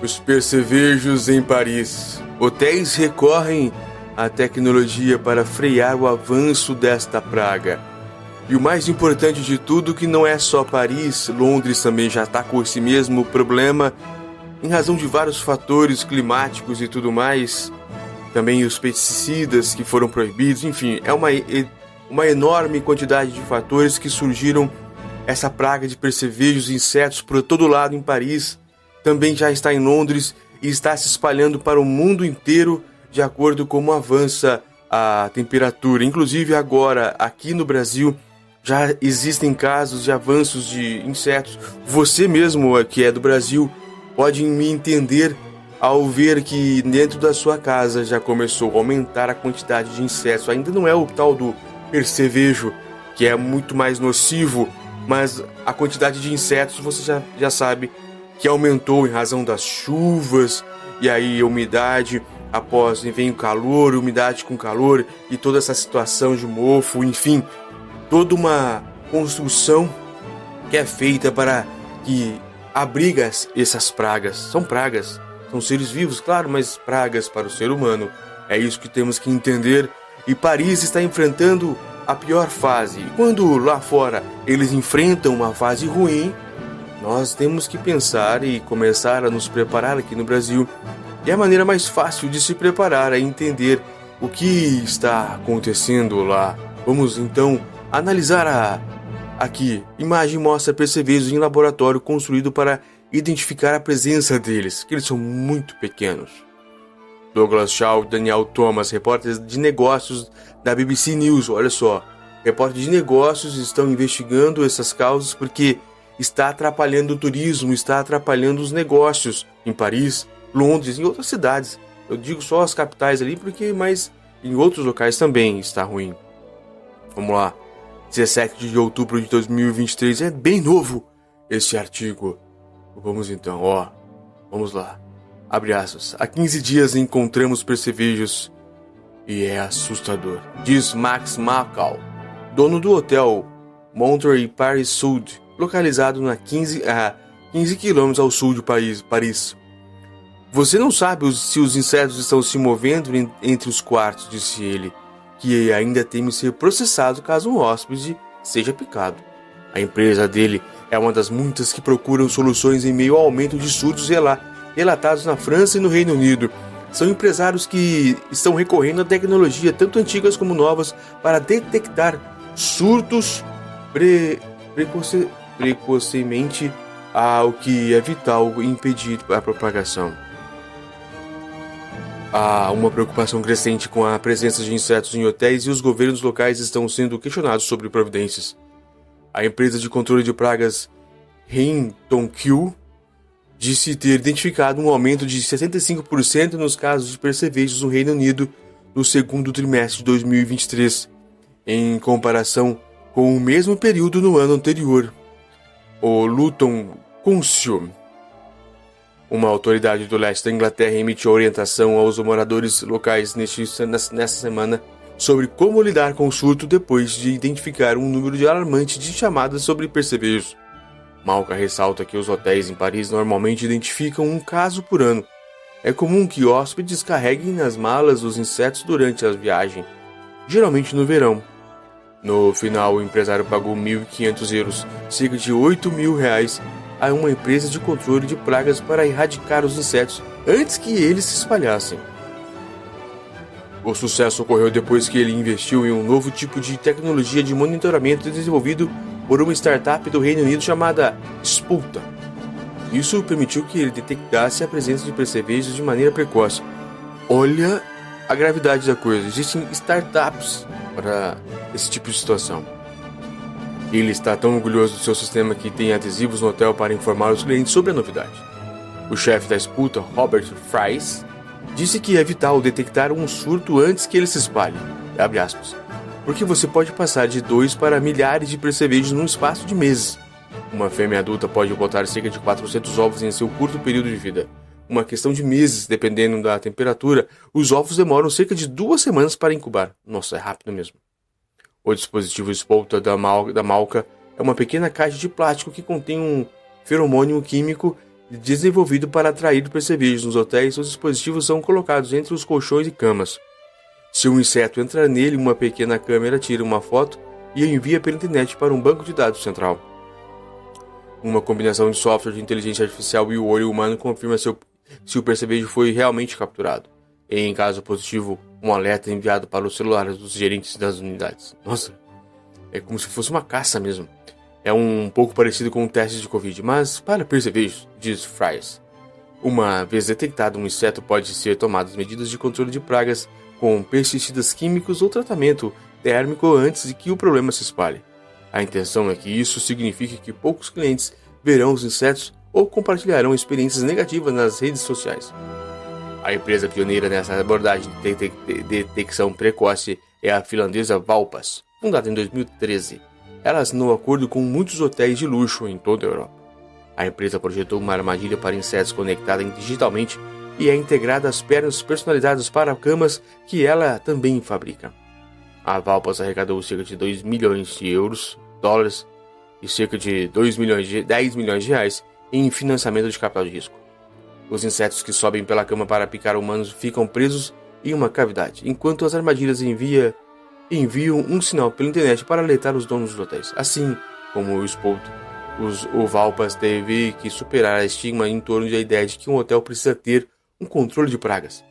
Os percevejos em Paris. Hotéis recorrem à tecnologia para frear o avanço desta praga. E o mais importante de tudo que não é só Paris, Londres também já está com esse mesmo problema, em razão de vários fatores climáticos e tudo mais. Também os pesticidas que foram proibidos, enfim, é uma enorme quantidade de fatores que surgiram essa praga de percevejos e insetos por todo lado em Paris. Também já está em Londres e está se espalhando para o mundo inteiro de acordo com como avança a temperatura. Inclusive agora, aqui no Brasil, já existem casos de avanços de insetos. Você mesmo, que é do Brasil, pode me entender ao ver que dentro da sua casa já começou a aumentar a quantidade de insetos. Ainda não é o tal do percevejo, que é muito mais nocivo, mas a quantidade de insetos você já sabe que aumentou em razão das chuvas, e aí a umidade, após vem o calor, umidade com calor, e toda essa situação de mofo, enfim, toda uma construção que é feita para que abriga essas pragas. São pragas, são seres vivos, claro, mas pragas para o ser humano. É isso que temos que entender, e Paris está enfrentando a pior fase. E quando lá fora eles enfrentam uma fase ruim, nós temos que pensar e começar a nos preparar aqui no Brasil. E a maneira mais fácil de se preparar é entender o que está acontecendo lá. Vamos então analisar aqui. Imagem mostra percevejos em laboratório construído para identificar a presença deles, que eles são muito pequenos. Douglas Shaw e Daniel Thomas, repórteres de negócios da BBC News, olha só. Repórteres de negócios estão investigando essas causas porque está atrapalhando o turismo, está atrapalhando os negócios em Paris, Londres e em outras cidades. Eu digo só as capitais ali, mas em outros locais também está ruim. Vamos lá. 17 de outubro de 2023, é bem novo este artigo. Vamos então, vamos lá. Abre aspas. Há 15 dias encontramos percevejos e é assustador, diz Max Macau, dono do hotel Monterey Paris Sud, localizado a 15 km ao sul de Paris. Você não sabe se os insetos estão se movendo entre os quartos, disse ele, que ainda teme ser processado caso um hóspede seja picado. A empresa dele é uma das muitas que procuram soluções em meio ao aumento de surtos relatados na França e no Reino Unido. São empresários que estão recorrendo à tecnologia, tanto antigas como novas, para detectar surtos precocemente, o que é vital impedir a propagação. Há uma preocupação crescente com a presença de insetos em hotéis e os governos locais estão sendo questionados sobre providências. A empresa de controle de pragas Rentokil disse ter identificado um aumento de 65% nos casos de percevejos no Reino Unido no segundo trimestre de 2023, em comparação com o mesmo período no ano anterior. O Luton Council, uma autoridade do leste da Inglaterra, emitiu orientação aos moradores locais nesta semana sobre como lidar com o surto depois de identificar um número alarmante de chamadas sobre percevejos. Malca ressalta que os hotéis em Paris normalmente identificam um caso por ano. É comum que hóspedes carreguem nas malas os insetos durante a viagem, geralmente no verão. No final, o empresário pagou €1.500, cerca de R$8.000, a uma empresa de controle de pragas para erradicar os insetos antes que eles se espalhassem. O sucesso ocorreu depois que ele investiu em um novo tipo de tecnologia de monitoramento desenvolvido por uma startup do Reino Unido chamada Spulta. Isso permitiu que ele detectasse a presença de percevejos de maneira precoce. Olha a gravidade da coisa. Existem startups para esse tipo de situação. Ele está tão orgulhoso do seu sistema que tem adesivos no hotel para informar os clientes sobre a novidade. O chefe da Spulta, Robert Fries, disse que é vital detectar um surto antes que ele se espalhe. Abre aspas. Porque você pode passar de 2 para milhares de percevejos num espaço de meses. Uma fêmea adulta pode botar cerca de 400 ovos em seu curto período de vida. Uma questão de meses, dependendo da temperatura, os ovos demoram cerca de 2 semanas para incubar. Nossa, é rápido mesmo. O dispositivo Spulta da Malca é uma pequena caixa de plástico que contém um feromônio químico desenvolvido para atrair percevejos nos hotéis. Os dispositivos são colocados entre os colchões e camas. Se um inseto entrar nele, uma pequena câmera tira uma foto e envia pela internet para um banco de dados central. Uma combinação de software de inteligência artificial e o olho humano confirma se o percevejo foi realmente capturado. Em caso positivo, um alerta é enviado para os celulares dos gerentes das unidades. Nossa, é como se fosse uma caça mesmo. É um pouco parecido com um teste de Covid, mas para percevejos, diz Fries. Uma vez detectado um inseto, pode ser tomadas medidas de controle de pragas com pesticidas químicos ou tratamento térmico antes de que o problema se espalhe. A intenção é que isso signifique que poucos clientes verão os insetos ou compartilharão experiências negativas nas redes sociais. A empresa pioneira nessa abordagem de detecção precoce é a finlandesa Valpas, fundada em 2013. Ela assinou acordo com muitos hotéis de luxo em toda a Europa. A empresa projetou uma armadilha para insetos conectada digitalmente e é integrada às pernas personalizadas para camas que ela também fabrica. A Valpas arrecadou cerca de 2 milhões de dólares e cerca de 10 milhões de reais em financiamento de capital de risco. Os insetos que sobem pela cama para picar humanos ficam presos em uma cavidade, enquanto as armadilhas enviam um sinal pela internet para alertar os donos dos hotéis. Assim como o Spot, o Valpas teve que superar a estigma em torno da ideia de que um hotel precisa ter um controle de pragas,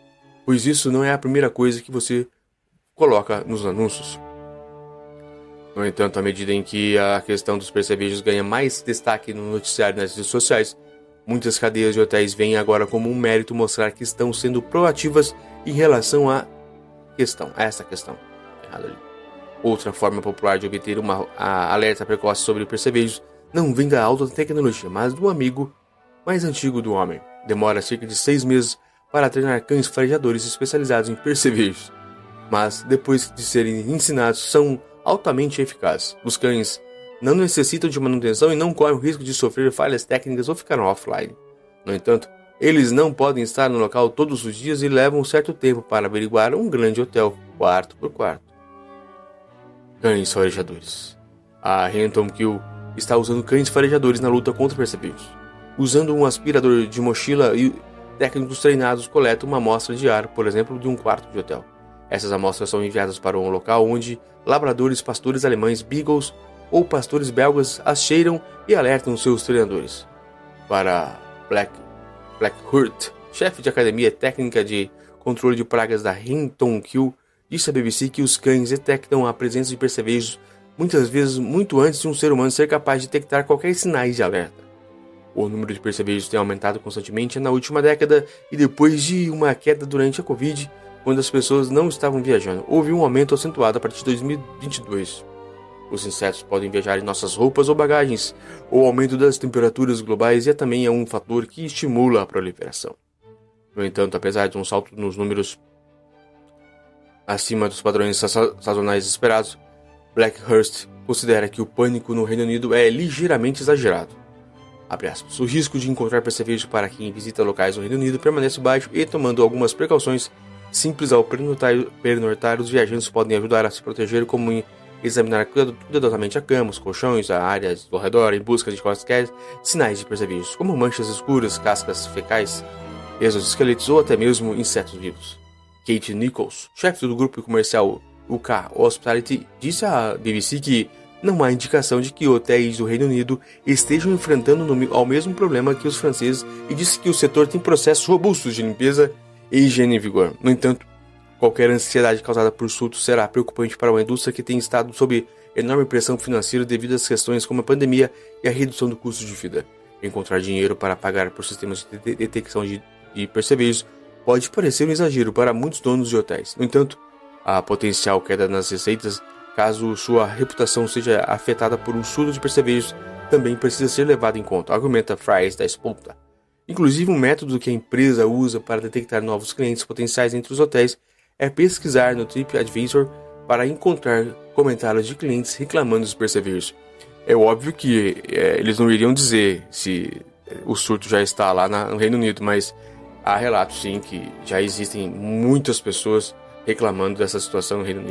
pois isso não é a primeira coisa que você coloca nos anúncios. No entanto, à medida em que a questão dos percevejos ganha mais destaque no noticiário e nas redes sociais, muitas cadeias de hotéis veem agora como um mérito mostrar que estão sendo proativas em relação a essa questão. Errado ali. Outra forma popular de obter uma alerta precoce sobre percevejos não vem da alta tecnologia, mas do amigo mais antigo do homem. Demora cerca de 6 meses para treinar cães farejadores especializados em percevejos, mas depois de serem ensinados são altamente eficazes. Os cães não necessitam de manutenção e não correm o risco de sofrer falhas técnicas ou ficar offline. No entanto, eles não podem estar no local todos os dias e levam um certo tempo para averiguar um grande hotel, quarto por quarto. Cães farejadores. A Renton Kill está usando cães farejadores na luta contra percevejos. Usando um aspirador de mochila, e técnicos treinados coletam uma amostra de ar, por exemplo, de um quarto de hotel. Essas amostras são enviadas para um local onde labradores, pastores alemães, beagles ou pastores belgas as cheiram e alertam seus treinadores. Para Black Hurt, chefe de academia técnica de controle de pragas da Renton Kill, disse à BBC que os cães detectam a presença de percevejos muitas vezes muito antes de um ser humano ser capaz de detectar qualquer sinais de alerta. O número de percevejos tem aumentado constantemente na última década e depois de uma queda durante a Covid, quando as pessoas não estavam viajando, houve um aumento acentuado a partir de 2022. Os insetos podem viajar em nossas roupas ou bagagens. O aumento das temperaturas globais também é um fator que estimula a proliferação. No entanto, apesar de um salto nos números acima dos padrões sazonais esperados, Blackhurst considera que o pânico no Reino Unido é ligeiramente exagerado. O risco de encontrar percevejos para quem visita locais no Reino Unido permanece baixo e, tomando algumas precauções simples ao pernoitar, os viajantes podem ajudar a se proteger, como examinar cuidadosamente a cama, os colchões, as áreas ao redor, em busca de quaisquer sinais de percevejos, como manchas escuras, cascas fecais, exoesqueletos ou até mesmo insetos vivos. Kate Nichols, chefe do grupo comercial UK Hospitality, disse à BBC que não há indicação de que hotéis do Reino Unido estejam enfrentando ao mesmo problema que os franceses e disse que o setor tem processos robustos de limpeza e higiene em vigor. No entanto, qualquer ansiedade causada por surtos será preocupante para uma indústria que tem estado sob enorme pressão financeira devido às questões como a pandemia e a redução do custo de vida. Encontrar dinheiro para pagar por sistemas de detecção de percevejos pode parecer um exagero para muitos donos de hotéis. No entanto, a potencial queda nas receitas, caso sua reputação seja afetada por um surto de percevejos, também precisa ser levado em conta, argumenta Fries da Spolta. Inclusive, um método que a empresa usa para detectar novos clientes potenciais entre os hotéis é pesquisar no TripAdvisor para encontrar comentários de clientes reclamando dos percevejos. É óbvio que eles não iriam dizer se o surto já está lá no Reino Unido, mas há relatos sim que já existem muitas pessoas reclamando dessa situação no Reino Unido.